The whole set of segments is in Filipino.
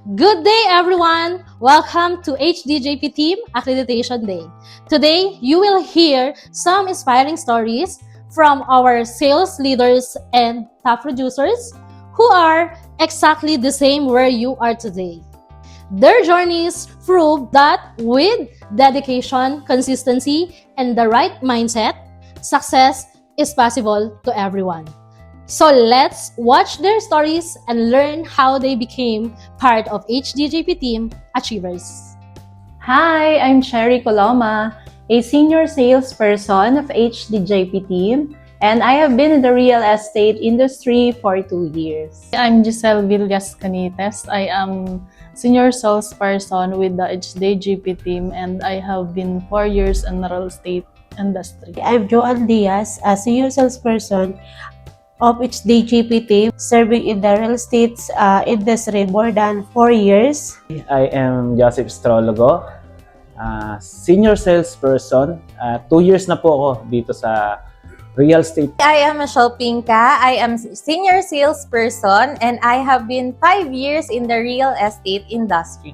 Good day, everyone! Welcome to HDJP Team Accreditation Day. Today, you will hear some inspiring stories from our sales leaders and top producers who are exactly the same where you are today. Their journeys prove that with dedication, consistency, and the right mindset, success is possible to everyone. So let's watch their stories and learn how they became part of HDJP Team Achievers. Hi, I'm Cherry Coloma, a senior salesperson of HDJP Team, and I have been in the real estate industry for 2 years. I'm Giselle Villas Canites. I am senior salesperson with the HDJP Team, and I have been 4 years in the real estate industry. I'm Joan Diaz, a senior salesperson of HDJP Team, serving in the real estate industry more than 4 years. I am Joseph Astrologo, senior salesperson. 2 years na po ako dito sa real estate. I am Michelle Pinca. I am senior salesperson and I have been 5 years in the real estate industry.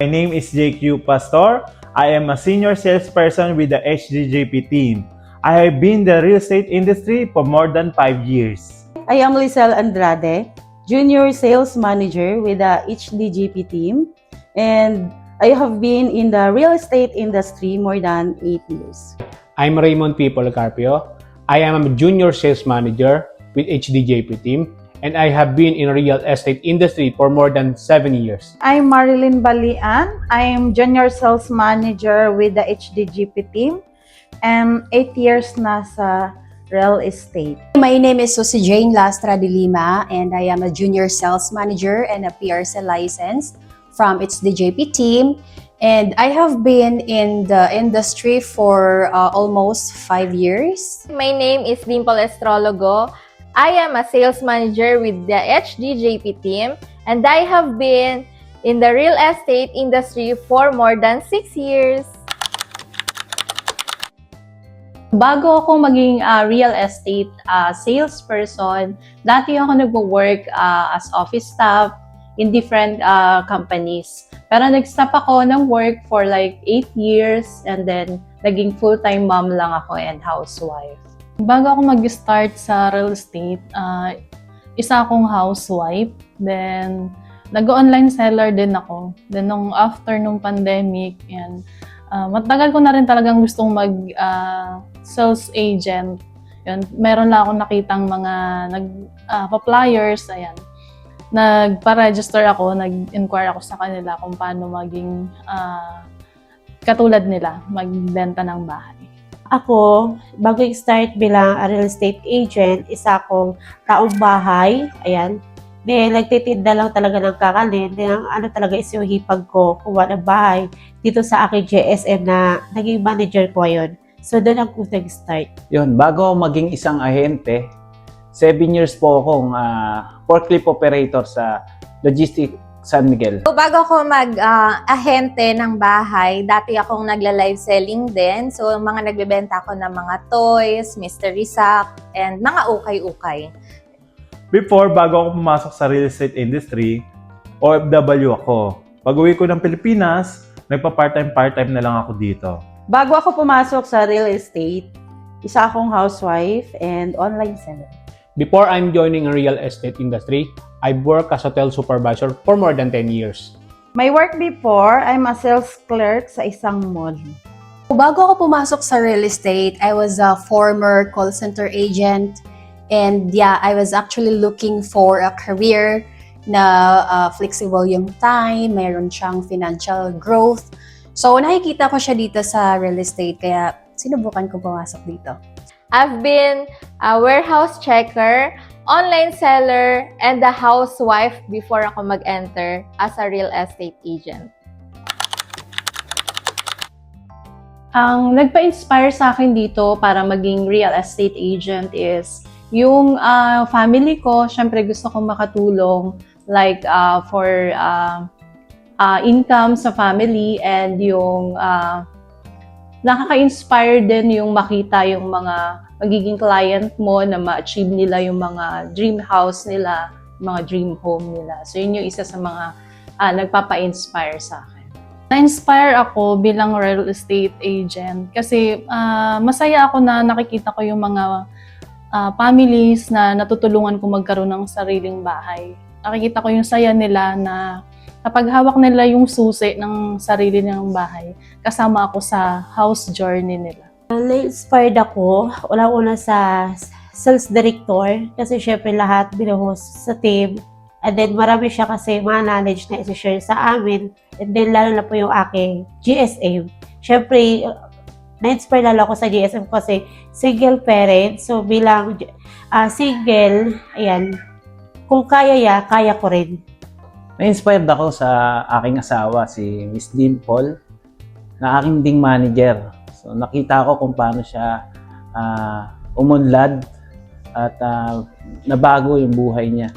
My name is JQ Pastor. I am a senior salesperson with the HDJP Team. I have been in the real estate industry for more than 5 years. I am Lizelle Andrade, junior sales manager with the HDJP Team, and I have been in the real estate industry more than 8 years. I'm Raymond P. Policarpio. I am a junior sales manager with HDJP Team, and I have been in the real estate industry for more than 7 years. I'm Marilyn Balian. I am junior sales manager with the HDJP Team, and 8 years na sa real estate. My name is Susie Jane Lastra de Lima, and I am a junior sales manager and a PRC license from HDJP Team. And I have been in the industry for almost 5 years. My name is Dimple Astrologo. I am a sales manager with the HDJP Team and I have been in the real estate industry for more than 6 years. Bago ako maging real estate salesperson, dati ako nag-work as office staff in different companies. Pero nag-stop ako ng work for like 8 years and then naging full-time mom lang ako and housewife. Bago ako mag-start sa real estate, isa akong housewife. Then, nag-online seller din ako. Then, after nung pandemic, yan, matagal ko na rin talagang gustong mag-sales agent. Yun, meron lang akong nakitang mga pa-flyers, ayan. Nagpa-register ako, nag-inquire ako sa kanila kung paano maging katulad nila, magbenta ng bahay. Ako, bago i-start bilang real estate agent, isa akong taong bahay, ayan. Then, nagtitinda lang talaga ng kakalin. Then, ano talaga is yung hipag ko, kuha ng bahay dito sa aking GSM na naging manager ko yun. So, doon ako nag-start. Yun, bago ako maging isang ahente, 7 years po akong forklift operator sa Logistics San Miguel. So, bago ako mag-ahente ng bahay, dati akong nagla-live selling din. So, mga nagbebenta ako ng mga toys, mystery sack, and mga ukay-ukay. Before, bago ako pumasok sa real estate industry, OFW ako. Pag-uwi ko ng Pilipinas, nagpa-part-time na lang ako dito. Bago ako pumasok sa real estate, isa akong housewife and online seller. Before I'm joining a real estate industry, I've worked as hotel supervisor for more than 10 years. My work before, I'm a sales clerk sa isang mall. Bago ako pumasok sa real estate, I was a former call center agent. And yeah, I was actually looking for a career na flexible yung time, mayroon siyang financial growth. So nakikita ko siya dito sa real estate, kaya sinubukan ko pumasok dito. I've been a warehouse checker, online seller, and a housewife before ako mag-enter as a real estate agent. Ang nagpa-inspire sa akin dito para maging real estate agent is yung family ko. Syempre gusto kong makatulong like for income sa family, and yung nakaka-inspire din yung makita yung mga magiging client mo na ma-achieve nila yung mga dream house nila, mga dream home nila. So yun yung isa sa mga nagpapa-inspire sa akin. Na-inspire ako bilang real estate agent kasi masaya ako na nakikita ko yung mga families na natutulungan ko magkaroon ng sariling bahay. Nakikita ko yung saya nila na kapag hawak nila yung susi ng sarili nilang bahay, kasama ako sa house journey nila. Na-inspired ako, una sa sales director kasi syempre lahat binuhos sa team. And then marami siya kasi mga knowledge na isi-share sa amin. And then lalo na po yung aking GSM. Syempre, na-inspire lalo ako sa GSM kasi single parent. So bilang single, ayan, kung kaya ya, kaya ko rin. Na-inspired ako sa aking asawa, si Miss Dimple, na aking ding manager. So nakita ko kung paano siya umunlad at nabago yung buhay niya.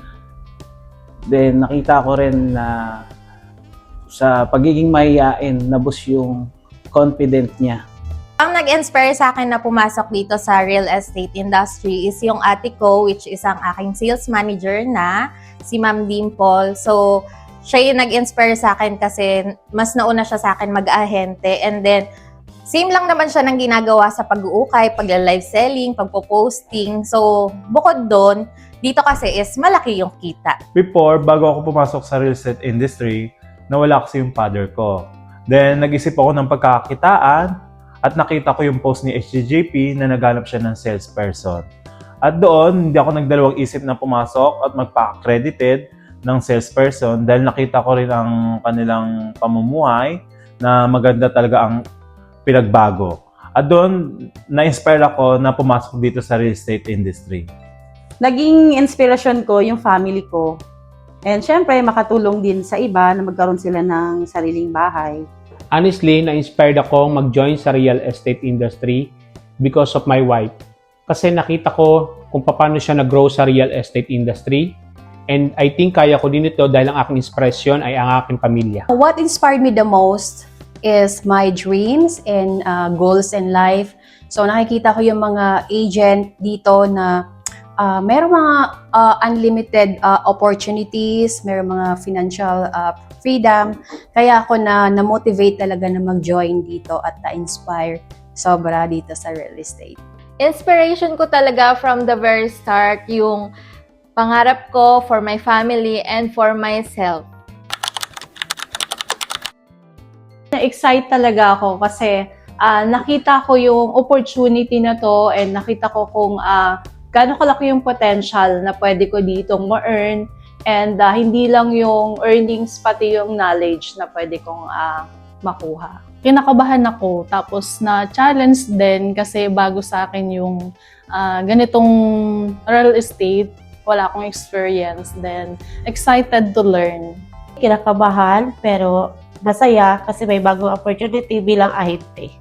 Then nakita ko rin na sa pagiging mahiyain, nabus yung confident niya. Ang nag-inspire sa akin na pumasok dito sa real estate industry is yung ate ko, which is ang aking sales manager na si Ma'am Dimple. So, siya yung nag-inspire sa akin kasi mas nauna siya sa akin mag-ahente. And then, same lang naman siya ng ginagawa sa pag-uukay, pag-live selling, pagpo-posting. So, bukod doon, dito kasi is malaki yung kita. Before, bago ako pumasok sa real estate industry, nawala kasi yung father ko. Then, nag-isip ako ng pagkakakitaan at nakita ko yung post ni HDJP na naghanap siya ng salesperson. At doon, hindi ako nagdalawang isip na pumasok at magpa-accredited ng salesperson dahil nakita ko rin ang kanilang pamumuhay na maganda talaga ang pinagbago. At doon, na-inspire ako na pumasok dito sa real estate industry. Naging inspirasyon ko yung family ko. And syempre, makatulong din sa iba na magkaroon sila ng sariling bahay. Honestly, na-inspired ako mag-join sa real estate industry because of my wife. Kasi nakita ko kung paano siya nag-grow sa real estate industry. And I think kaya ko din ito dahil ang aking inspirasyon ay ang aking pamilya. What inspired me the most is my dreams and goals in life. So nakikita ko yung mga agent dito na merong mga unlimited opportunities, merong mga financial freedom. Kaya ako na-motivate talaga na mag-join dito at na-inspire sobra dito sa real estate. Inspiration ko talaga from the very start yung pangarap ko for my family and for myself. Na-excite talaga ako kasi nakita ko yung opportunity na to and nakita ko kung gaano kalaki yung potential na pwede ko ditong ma-earn and hindi lang yung earnings pati yung knowledge na pwede kong makuha. Kinakabahan ako tapos na-challenge din kasi bago sa akin yung ganitong real estate, wala akong experience, then excited to learn. Kinakabahan pero masaya kasi may bagong opportunity bilang ahente.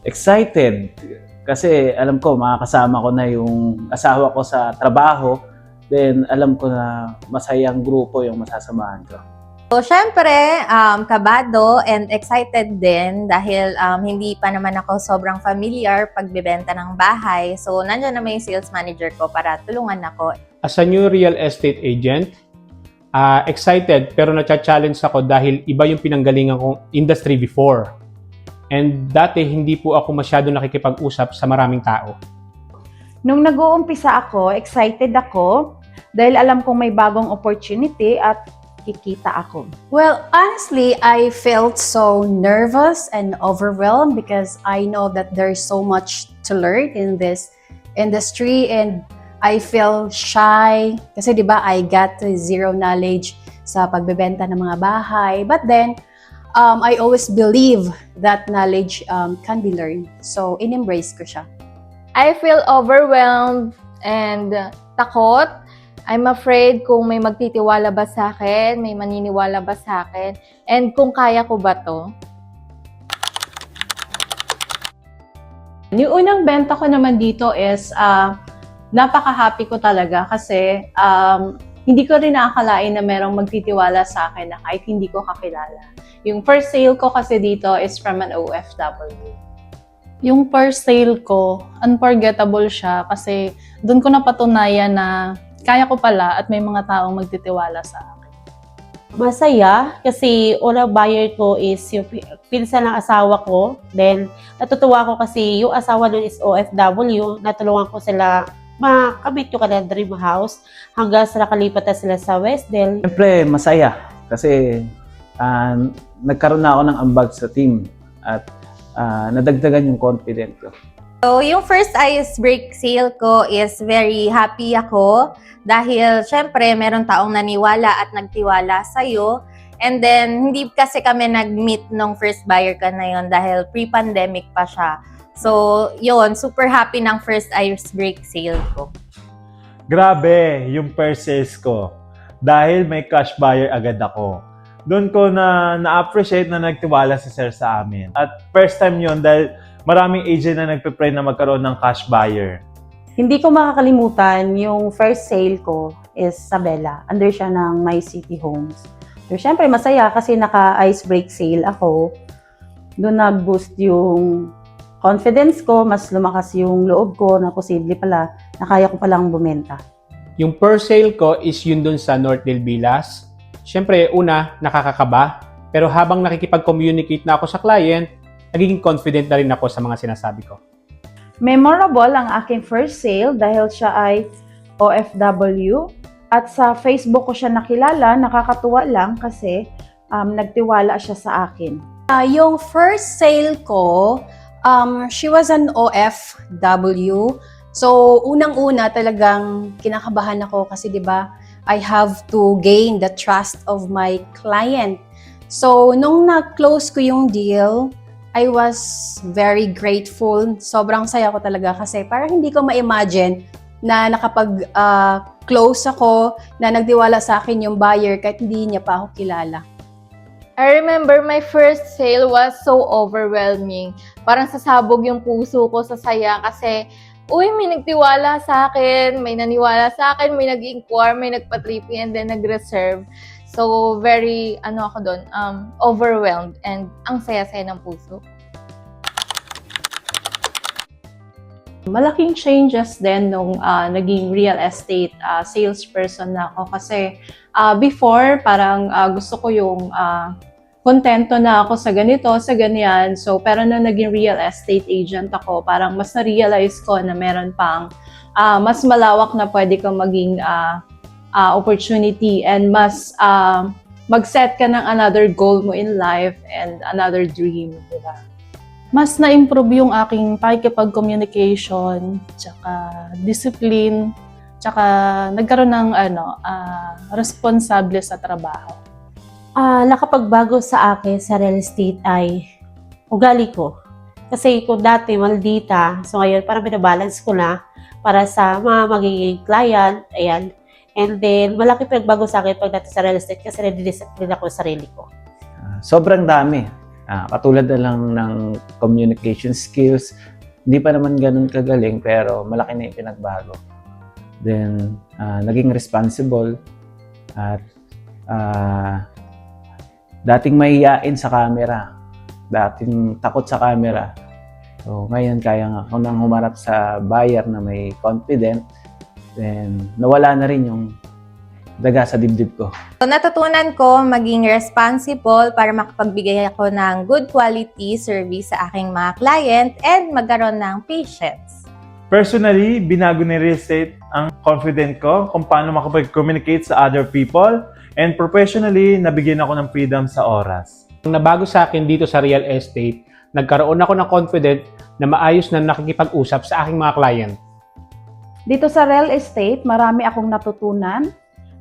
Excited kasi alam ko makakasama ko na yung asawa ko sa trabaho, then alam ko na masayang grupo yung masasamahan ko. So, syempre, kabado and excited din dahil hindi pa naman ako sobrang familiar pagbebenta ng bahay. So, nandiyan naman yung sales manager ko para tulungan ako. As a new real estate agent, excited pero na-challenge ako dahil iba yung pinanggalingan kong industry before. And dati hindi po ako masyado nakikipag-usap sa maraming tao. Nung nag-uumpisa ako, excited ako dahil alam kong may bagong opportunity at kikita ako. Well, honestly, I felt so nervous and overwhelmed because I know that there's so much to learn in this industry and I feel shy kasi 'di ba I got zero knowledge sa pagbebenta ng mga bahay. But then I always believe that knowledge can be learned. So in-embrace ko siya. I feel overwhelmed and takot. I'm afraid kung may magtitiwala ba sa akin, may maniniwala ba sa akin, and kung kaya ko ba to. Yung unang benta ko naman dito is napaka-happy ko talaga kasi hindi ko rin nakakalain na merong magtitiwala sa akin na kahit hindi ko kakilala. Yung first sale ko kasi dito is from an OFW. Yung first sale ko, unforgettable siya kasi doon ko napatunayan na kaya ko pala at may mga taong magtitiwala sa akin. Masaya kasi unang buyer ko is yung pinsan ng asawa ko. Then, natutuwa ako kasi yung asawa nun is OFW. Natulungan ko sila makamit yung kanilang dream house hanggang sa nakalipat na sila sa Westdale. Siyempre, masaya kasi nagkaroon na ako ng ambag sa team at nadagdagan yung confidence ko. So, yung first ice break sale ko is very happy ako dahil syempre meron taong naniwala at nagtiwala sa'yo. And then, hindi kasi kami nag-meet nung first buyer ka na yon dahil pre-pandemic pa siya. So, yun, super happy ng first ice break sale ko. Grabe yung first sales ko dahil may cash buyer agad ako. Doon ko na-appreciate na nagtiwala si sir sa amin. At first time yun dahil maraming agent na nagpe-pray na magkaroon ng cash buyer. Hindi ko makakalimutan yung first sale ko is sa Bella. Under siya ng My City Homes. So, syempre masaya kasi naka-ice break sale ako. Doon nag-boost yung confidence ko, mas lumakas yung loob ko na posible pala na kaya ko palang bumenta. Yung per sale ko is yun dun sa Northdale Villas. Siyempre, una, nakakakaba. Pero habang nakikipag-communicate na ako sa client, nagiging confident na rin ako sa mga sinasabi ko. Memorable ang aking first sale dahil siya ay OFW. At sa Facebook ko siya nakilala, nakakatuwa lang kasi nagtiwala siya sa akin. Yung first sale ko, she was an OFW. So, unang-una talagang kinakabahan ako kasi 'di ba, I have to gain the trust of my client. So, nung na-close ko yung deal, I was very grateful. Sobrang saya ko talaga kasi parang hindi ko ma-imagine na nakapag-close ako, na nagtiwala sa akin yung buyer kahit hindi niya pa ako kilala. I remember my first sale was so overwhelming. Parang sasabog yung puso ko sa saya kasi, may nagtiwala sa akin, may naniwala sa akin, may nag-inquire, may nagpa-trippy and then nag-reserve. So, very, ako doon, overwhelmed and ang saya-saya ng puso. Malaking changes din nung naging real estate salesperson na ako kasi before parang gusto ko yung kontento na ako sa ganito, sa ganyan. So, pero nung naging real estate agent ako, parang mas na-realize ko na meron pang mas malawak na pwede kang maging opportunity and mas mag-set ka ng another goal mo in life and another dream, diba? Mas na-improve yung aking pakikipag-communication, tsaka discipline, tsaka nagkaroon ng responsable sa trabaho. Nakapagbago sa akin sa real estate ay ugali ko. Kasi kung dati maldita, so ngayon parang binabalance ko na para sa mga magiging client, ayan. And then, malaki pinagbago sa akin pagdating sa real estate kasi nadi-discipline ako sa sarili ko. Sobrang dami. Katulad na lang ng communication skills, hindi pa naman ganun kagaling pero malaki na yung pinagbago. Then, naging responsible at dating mahihiyain sa camera, dating takot sa camera. So, ngayon kaya nga ako nang humarap sa buyer na may confident, then nawala na rin yung daga sa dibdib ko. So, natutunan ko maging responsible para makapagbigay ako ng good quality service sa aking mga client and magkaroon ng patience. Personally, binago ni real estate ang confident ko kung paano makapag-communicate sa other people, and professionally, nabigyan ako ng freedom sa oras. Ang nabago sa akin dito sa real estate, nagkaroon ako ng confident na maayos na nakikipag-usap sa aking mga client. Dito sa real estate, marami akong natutunan.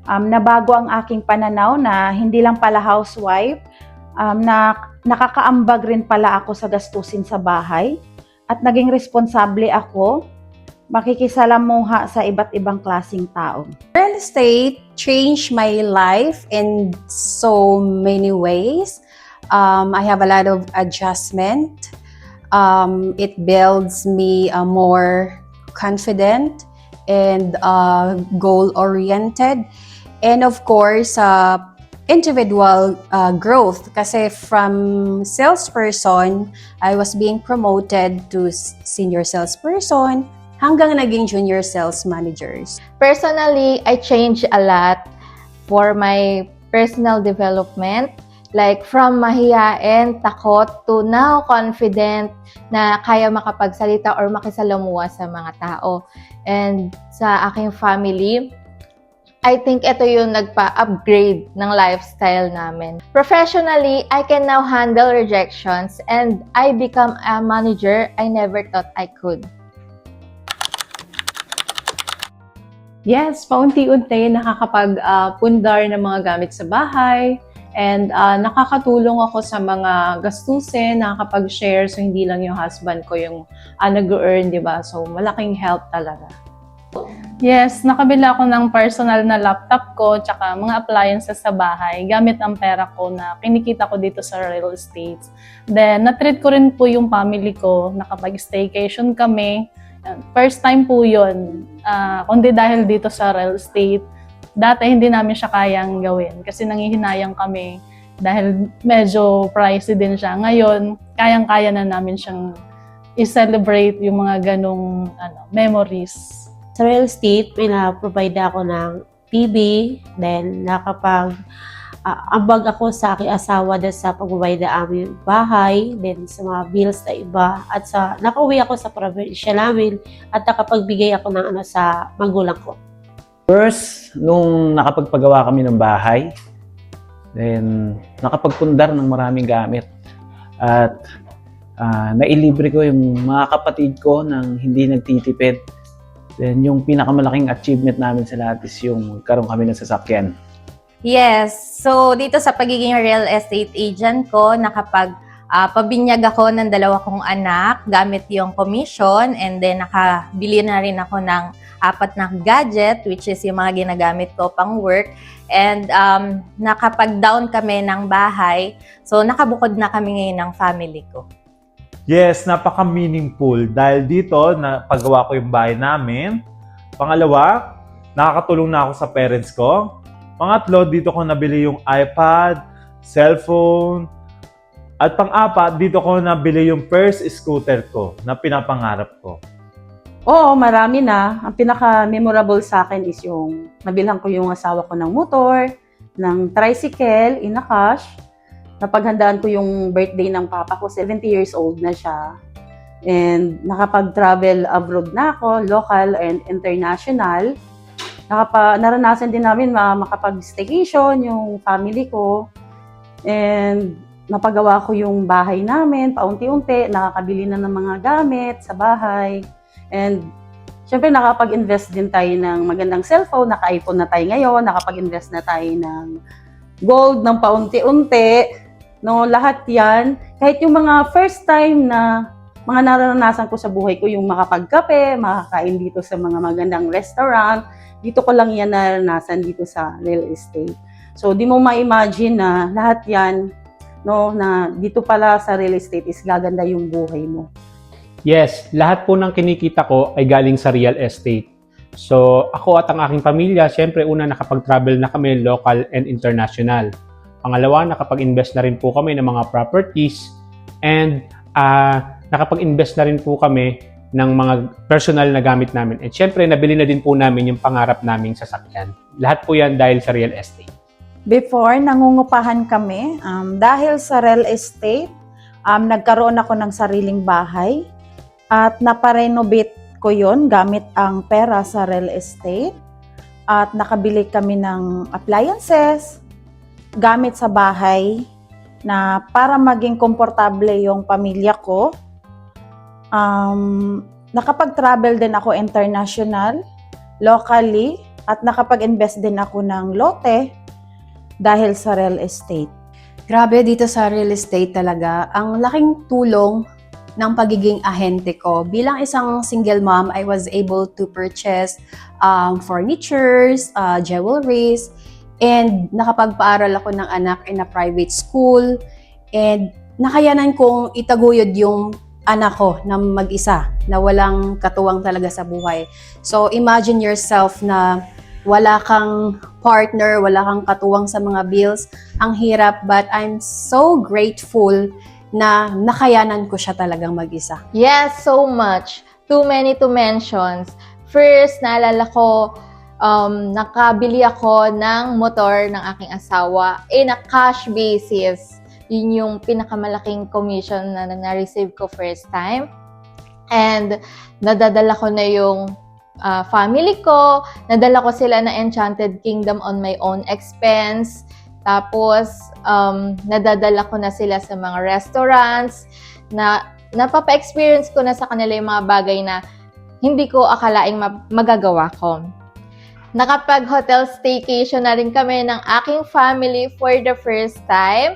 Nabago ang aking pananaw na hindi lang pala housewife, na nakakaambag rin pala ako sa gastusin sa bahay at naging responsable ako, makikisalamuha sa iba't ibang klaseng tao. Real estate changed my life in so many ways. I have a lot of adjustment. It builds me more confident and goal-oriented. And of course, individual growth. Kasi from salesperson, I was being promoted to senior salesperson hanggang naging junior sales managers. Personally, I changed a lot for my personal development. Like from mahiyain, takot, to now confident na kaya makapagsalita or makisalamuha sa mga tao. And sa aking family, I think ito yung nagpa-upgrade ng lifestyle namin. Professionally, I can now handle rejections and I become a manager I never thought I could. Yes, paunti-unti nakakapag-pundar ng mga gamit sa bahay. And nakakatulong ako sa mga gastusin, nakakapag-share. So, hindi lang yung husband ko yung nag-earn, di ba? So, malaking help talaga. Yes, nakabila ako ng personal na laptop ko tsaka mga appliances sa bahay gamit ang pera ko na kinikita ko dito sa real estate. Then, na-treat ko rin po yung family ko. Nakapag-staycation kami. First time po yun. Kundi dahil dito sa real estate. Dati hindi namin siya kayang gawin kasi nangihinayang kami dahil medyo pricey din siya. Ngayon, kayang-kaya na namin siyang i-celebrate yung mga ganong memories. Sa real estate, pina-provide ako ng TV, then ambag ako sa aking asawa dahil sa pag-provide ng aming bahay, then sa mga bills na iba, at nakauwi ako sa probinsya namin at nakapagbigay ako ng sa magulang ko. First, nung nakapagpagawa kami ng bahay, then nakapagpundar ng maraming gamit. At nailibre ko yung mga kapatid ko nang hindi nagtitipid. Then yung pinakamalaking achievement namin sa lahat is yung karoon kami ng sasakyan. Yes. So, dito sa pagiging real estate agent ko, pabinyag ako ng 2 kong anak gamit yung commission, and then nakabili na rin ako ng 4 na gadget, which is yung mga ginagamit ko pang work. And nakapag-down kami ng bahay. So, nakabukod na kami ngayon ng family ko. Yes, napaka-meaningful dahil dito na paggawa ko yung bahay namin. Pangalawa, nakakatulong na ako sa parents ko. Pangatlo, dito ko nabili yung iPad, cellphone. At pang-apat, dito ko nabili yung first scooter ko na pinapangarap ko. Oo, marami na. Ang pinaka-memorable sa akin is yung nabilhan ko yung asawa ko ng motor, ng tricycle, in a cash. Napaghandaan ko yung birthday ng papa ko, 70 years old na siya. And nakapag-travel abroad na ako, local and international. Naranasan din namin makapag-staycation yung family ko. And napagawa ko yung bahay namin, paunti-unti, nakakabili na ng mga gamit sa bahay. And syempre nakapag-invest din tayo ng magandang cellphone, naka-iPhone na tayo ngayon, nakapag-invest na tayo ng gold ng paunti-unti. No, lahat yan. Kahit yung mga first time na mga naranasan ko sa buhay ko, yung makapagkape, makakain dito sa mga magandang restaurant, dito ko lang yan naranasan dito sa real estate. So, di mo ma-imagine na lahat yan, no, na dito pala sa real estate is gaganda yung buhay mo. Yes, lahat po ng kinikita ko ay galing sa real estate. So, ako at ang aking pamilya, syempre una nakapag-travel na kami local and international. Pangalawa, nakapag-invest na rin po kami ng mga properties and nakapag-invest na rin po kami ng mga personal na gamit namin. At syempre, nabili na din po namin yung pangarap naming sasakyan. Lahat po yan dahil sa real estate. Before, nangungupahan kami. Dahil sa real estate, nagkaroon ako ng sariling bahay at naparenovate ko yon gamit ang pera sa real estate. At nakabili kami ng appliances, gamit sa bahay na para maging komportable yung pamilya ko. Nakapag-travel din ako international, locally, at nakapag-invest din ako ng lote dahil sa real estate. Grabe dito sa real estate talaga, ang laking tulong ng pagiging ahente ko. Bilang isang single mom, I was able to purchase furnitures, jewelries, and nakapagpaaral ako ng anak in a private school, and nakayanan kong itaguyod yung anak ko na mag-isa, na walang katuwang talaga sa buhay. So imagine yourself na wala kang partner, wala kang katuwang sa mga bills. Ang hirap, but I'm so grateful na nakayanan ko siya talagang mag-isa. Yes, so much. Too many to mention. First, naalala ko, nakabili ako ng motor ng aking asawa in a cash basis. Yun yung pinakamalaking commission na na-receive ko first time. And nadadala ko na yung family ko, nadala ko sila na Enchanted Kingdom on my own expense. Tapos, nadadala ko na sila sa mga restaurants, na napapa-experience ko na sa kanila yung mga bagay na hindi ko akalaing magagawa ko. Nakapag-hotel staycation na rin kami ng aking family for the first time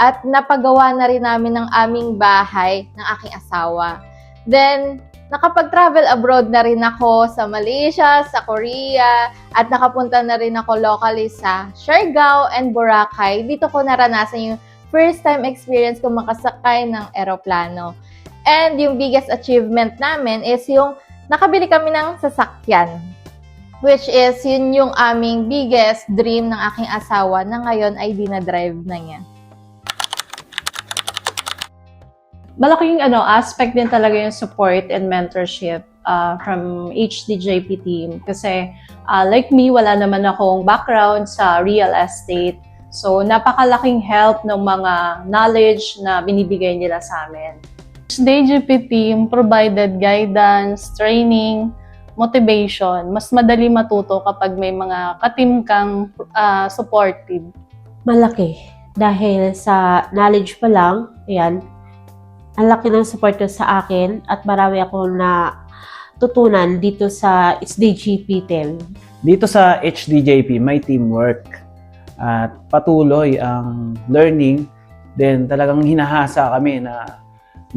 at napagawa na rin namin ng aming bahay ng aking asawa. Then, nakapag-travel abroad na rin ako sa Malaysia, sa Korea, at nakapunta na rin ako locally sa Siargao and Boracay. Dito ko naranasan yung first time experience ko makasakay ng eroplano. And yung biggest achievement namin is yung nakabili kami ng sasakyan. Which is, yun yung aming biggest dream ng aking asawa na ngayon ay dinadrive na niya. Malaking aspect din talaga yung support and mentorship from HDJP team. Kasi like me, wala naman akong background sa real estate. So, napakalaking help ng mga knowledge na binibigay nila sa amin. HDJP team provided guidance, training, motivation. Mas madali matuto kapag may mga ka-team kang supportive. Malaki. Dahil sa knowledge pa lang, ayan, ang laki ng support sa akin at marami akong natutunan dito sa HDJP team. Dito sa HDJP, may teamwork at patuloy ang learning. Then talagang hinahasa kami na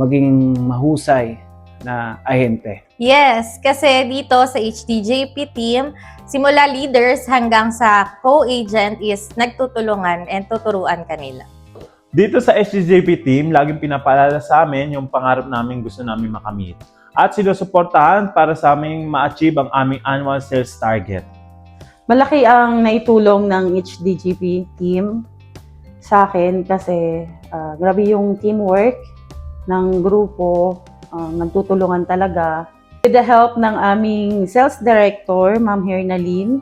maging mahusay na ahente. Yes, kasi dito sa HDJP team, simula leaders hanggang sa co-agent is nagtutulungan and tuturuan kanila. Dito sa HDJP team, laging pinapaalala sa amin yung pangarap namin gusto namin makamit. At sinusuportahan para sa aming ma-achieve ang aming annual sales target. Malaki ang naitulong ng HDJP team sa akin kasi grabe yung teamwork ng grupo, nagtutulungan talaga. With the help ng aming sales director, Ma'am Hernaline,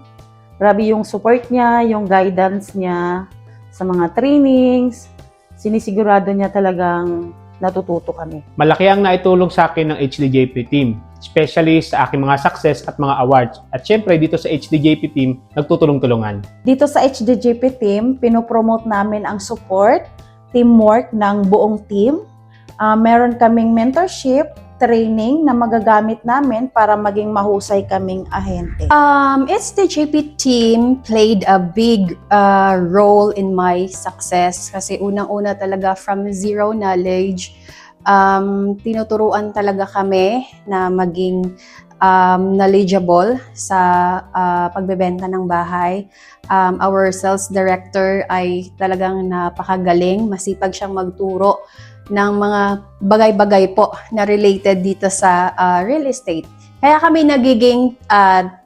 grabe yung support niya, yung guidance niya sa mga trainings, sinisigurado niya talagang natututo kami. Malaki ang naitulong sa akin ng HDJP team, especially sa aking mga success at mga awards. At syempre, dito sa HDJP team, nagtutulong-tulungan. Dito sa HDJP team, pinopromote namin ang support, teamwork ng buong team. Meron kaming mentorship, training na magagamit namin para maging mahusay kaming ahente. HDJP team played a big role in my success kasi unang-una talaga from zero knowledge, tinuturuan talaga kami na maging knowledgeable sa pagbebenta ng bahay. Our sales director ay talagang napakagaling, masipag siyang magturo ng mga bagay-bagay po na related dito sa real estate. Kaya kami nagiging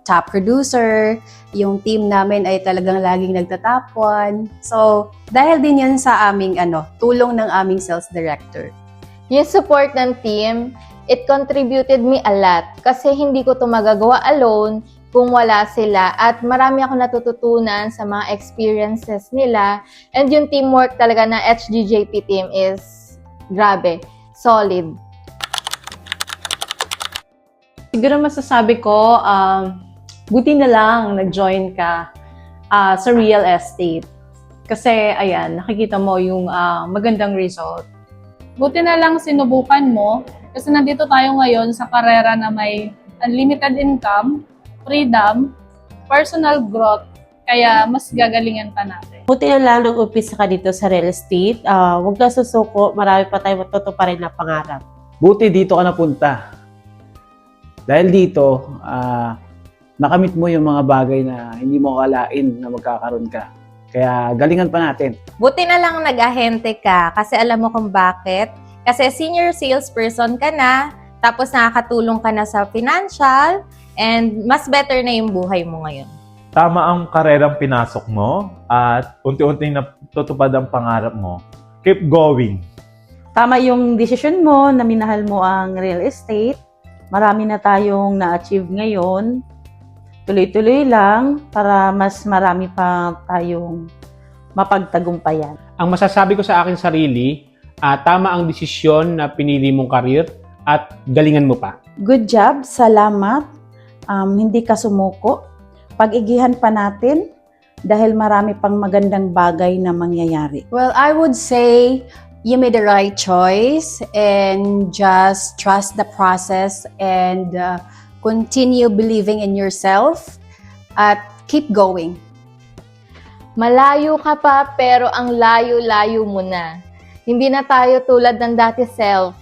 top producer, yung team namin ay talagang laging nagta-top 1. So, dahil din yan sa aming tulong ng aming sales director. Yung support ng team, it contributed me a lot kasi hindi ko ito magagawa alone kung wala sila at marami ako natututunan sa mga experiences nila and yung teamwork talaga na HDJP team is grabe, solid. Siguro masasabi ko, buti na lang nag-join ka sa real estate. Kasi, ayan, nakikita mo yung magandang result. Buti na lang sinubukan mo kasi nandito tayo ngayon sa karera na may unlimited income, freedom, personal growth, kaya mas gagalingan pa natin. Buti na lang nag-umpisa ka dito sa real estate. Huwag ka susuko, marami pa tayo matutuparin na pangarap. Buti dito ka napunta. Dahil dito, nakamit mo yung mga bagay na hindi mo akalain na magkakaroon ka. Kaya galingan pa natin. Buti na lang nag-ahente ka kasi alam mo kung bakit. Kasi senior salesperson ka na, tapos nakakatulong ka na sa financial, and mas better na yung buhay mo ngayon. Tama ang karerang pinasok mo at unti-unting natutupad ang pangarap mo. Keep going. Tama yung decision mo na minahal mo ang real estate. Marami na tayong na-achieve ngayon. tuloy-tuloy lang para mas marami pa tayong mapagtagumpayan. Ang masasabi ko sa akin sarili, tama ang desisyon na pinili mong karir at galingan mo pa. Good job, salamat. Hindi ka sumuko. Pag-igihan pa natin dahil marami pang magandang bagay na mangyayari. Well, I would say you made the right choice and just trust the process and continue believing in yourself at keep going. Malayo ka pa pero ang layo-layo mo na. Hindi na tayo tulad ng dati self.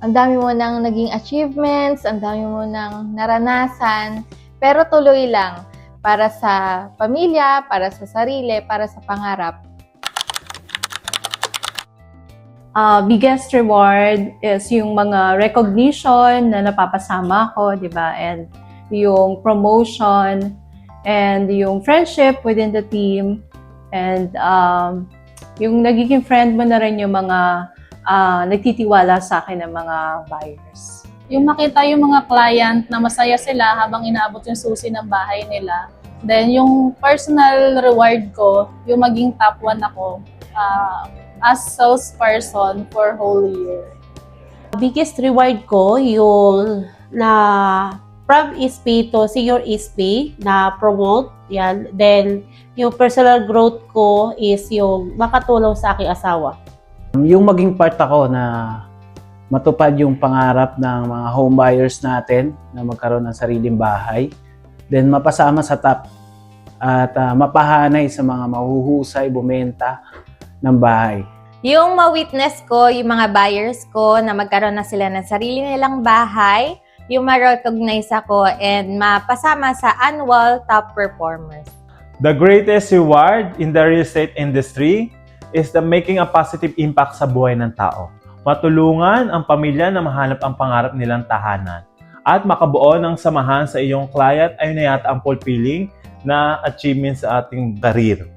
Ang dami mo nang naging achievements, ang dami mo nang naranasan, pero tuloy lang para sa pamilya, para sa sarili, para sa pangarap. Biggest reward is yung mga recognition na napapasama ko, di ba? And yung promotion and yung friendship within the team and yung nagiging friend mo na rin yung mga nagtitiwala sa akin ng mga buyers. Yung makita yung mga client na masaya sila habang inaabot yung susi ng bahay nila. Then, yung personal reward ko, yung maging top 1 ako as salesperson for whole year. Biggest reward ko yung na from SP to senior SP na promote. Yan. Then, yung personal growth ko is yung makatulong sa aking asawa. Yung maging part ako na matupad yung pangarap ng mga home buyers natin na magkaroon ng sariling bahay. Then mapasama sa top at mapahanay sa mga mahuhusay bumenta ng bahay. Yung ma-witness ko, yung mga buyers ko na magkaroon na sila ng sarili nilang bahay, yung ma-recognize ako and mapasama sa annual top performers. The greatest reward in the real estate industry is the making a positive impact sa buhay ng tao. Matulungan ang pamilya na mahanap ang pangarap nilang tahanan at makabuo ng samahan sa iyong client ay na yata ang fulfilling na achievement sa ating career.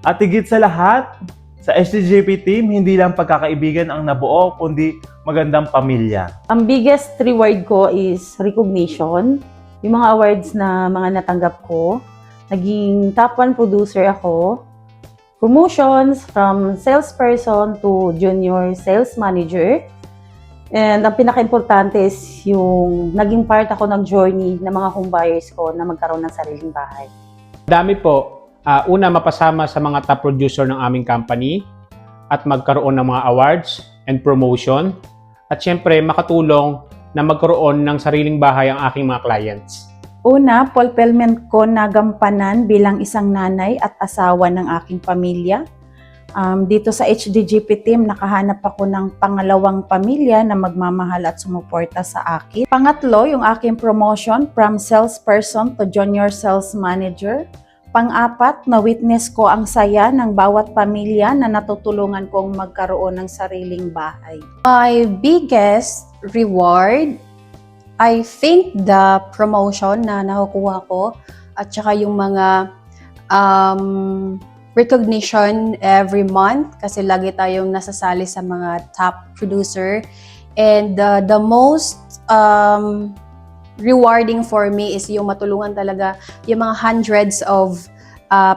At higit sa lahat, sa HDJP team, hindi lang pagkakaibigan ang nabuo, kundi magandang pamilya. Ang biggest reward ko is recognition. Yung mga awards na mga natanggap ko. Naging top 1 producer ako. Promotions from salesperson to junior sales manager. And ang pinaka-importante is yung naging part ako ng journey ng mga home buyers ko na magkaroon ng sariling bahay. Dami po. Una, mapasama sa mga top producer ng aming company at magkaroon ng mga awards and promotion. At syempre, makatulong na magkaroon ng sariling bahay ang aking mga clients. Una, fulfillment ko na gampanan bilang isang nanay at asawa ng aking pamilya. Dito sa HDJP team, nakahanap ako ng pangalawang pamilya na magmamahal at sumuporta sa akin. Pangatlo, yung aking promotion from salesperson to junior sales manager. Pang-apat, na-witness ko ang saya ng bawat pamilya na natutulungan kong magkaroon ng sariling bahay. My biggest reward, I think the promotion na nakukuha ko at saka yung mga recognition every month kasi lagi tayong nasasali sa mga top producer. And the most rewarding for me is yung matulungan talaga yung mga hundreds of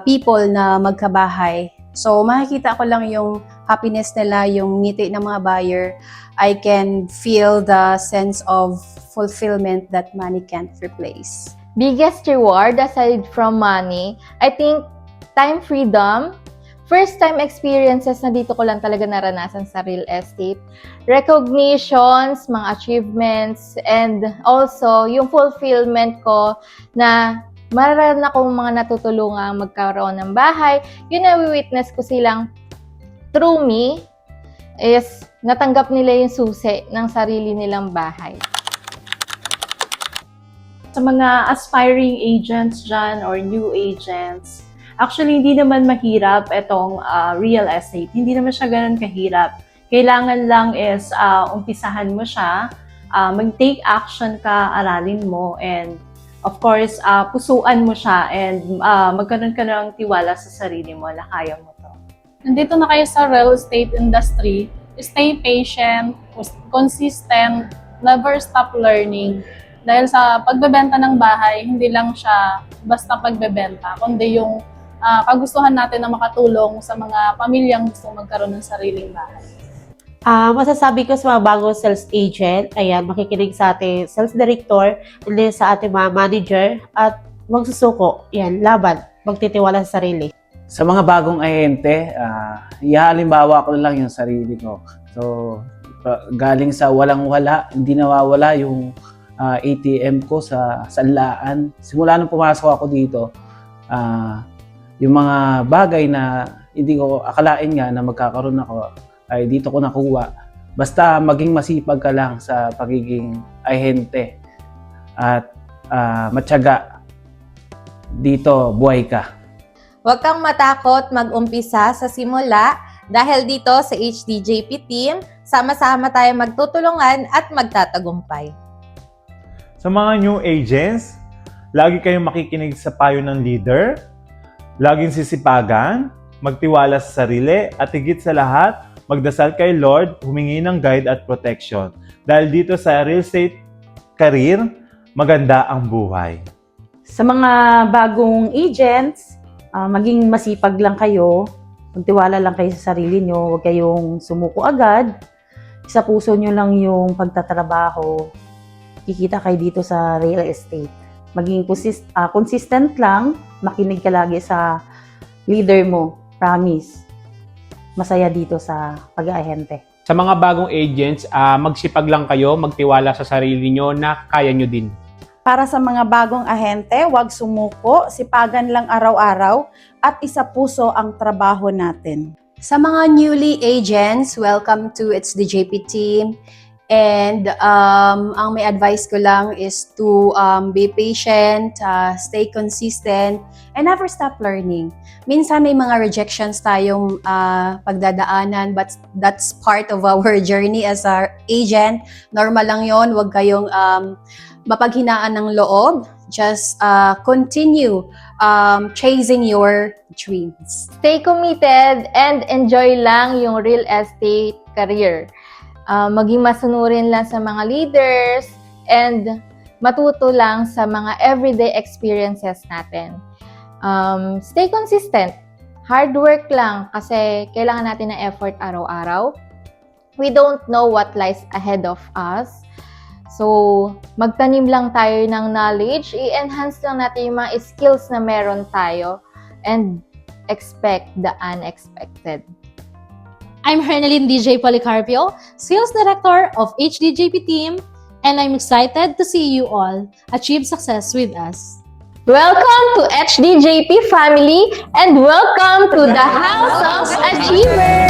people na magkabahay. So makikita ko lang yung happiness nila, yung ngiti ng mga buyer. I can feel the sense of fulfillment that money can't replace. Biggest reward aside from money, I think time freedom. First time experiences na dito ko lang talaga naranasan sa real estate. Recognitions, mga achievements, and also yung fulfillment ko na mararan akong mga natutulungan magkaroon ng bahay. Yun na witness ko silang through me is natanggap nila yung susi ng sarili nilang bahay. Sa mga aspiring agents dyan or new agents, actually, hindi naman mahirap itong real estate. Hindi naman siya ganun kahirap. Kailangan lang is umpisahan mo siya, mag-take action ka, aralin mo, and of course, pusuan mo siya and magkaroon ka ng tiwala sa sarili mo na kaya mo to. Nandito na kayo sa real estate industry, stay patient, consistent, never stop learning. Dahil sa pagbebenta ng bahay, hindi lang siya basta pagbebenta, kundi yung kagustuhan natin na makatulong sa mga pamilyang gusto magkaroon ng sariling bahay. Masasabi ko sa mga bagong sales agent, ayan, makikinig sa ating sales director, and then sa ating mga manager, at magsusuko, yan, laban, magtitiwala sa sarili. Sa mga bagong ahente, ihalimbawa ko na lang yung sarili ko. So, galing sa walang-wala, hindi nawawala yung ATM ko sa sanlaan. Simula nung pumasok ako dito, yung mga bagay na hindi ko akalain nga na magkakaroon ako, ay dito ko nakuha. Basta maging masipag ka lang sa pagiging ahente at matyaga, dito buhay ka. Huwag kang matakot mag-umpisa sa simula dahil dito sa HDJP team, sama-sama tayo magtutulungan at magtatagumpay. Sa mga new agents, lagi kayong makikinig sa payo ng leader, laging sisipagan, magtiwala sa sarili, at higit sa lahat, magdasal kay Lord, humingi ng guide at protection. Dahil dito sa real estate career, maganda ang buhay. Sa mga bagong agents, maging masipag lang kayo, magtiwala lang kayo sa sarili nyo, huwag kayong sumuko agad. Sa puso nyo lang yung pagtatrabaho, kikita kayo dito sa real estate. Maging consistent lang, makinig ka lagi sa leader mo, promise. Masaya dito sa pag-aahente. Sa mga bagong agents, magsipag lang kayo, magtiwala sa sarili nyo na kaya nyo din. Para sa mga bagong ahente, huwag sumuko, sipagan lang araw-araw at isa puso ang trabaho natin. Sa mga newly agents, welcome to It's the JP team. And ang may advice ko lang is to be patient, stay consistent, and never stop learning. Minsan may mga rejections tayong pagdadaanan, but that's part of our journey as our agent. Normal lang yon, huwag kayong mapaghinaan ng loob. Just continue chasing your dreams. Stay committed and enjoy lang yung real estate career. Maging masunurin lang sa mga leaders and matuto lang sa mga everyday experiences natin. Stay consistent. Hard work lang kasi kailangan natin ng effort araw-araw. We don't know what lies ahead of us. So, magtanim lang tayo ng knowledge, i-enhance lang natin yung mga skills na meron tayo and expect the unexpected. I'm Hernaline DJ Policarpio, Sales Director of HDJP team, and I'm excited to see you all achieve success with us. Welcome to HDJP family and welcome to the House of Achievers!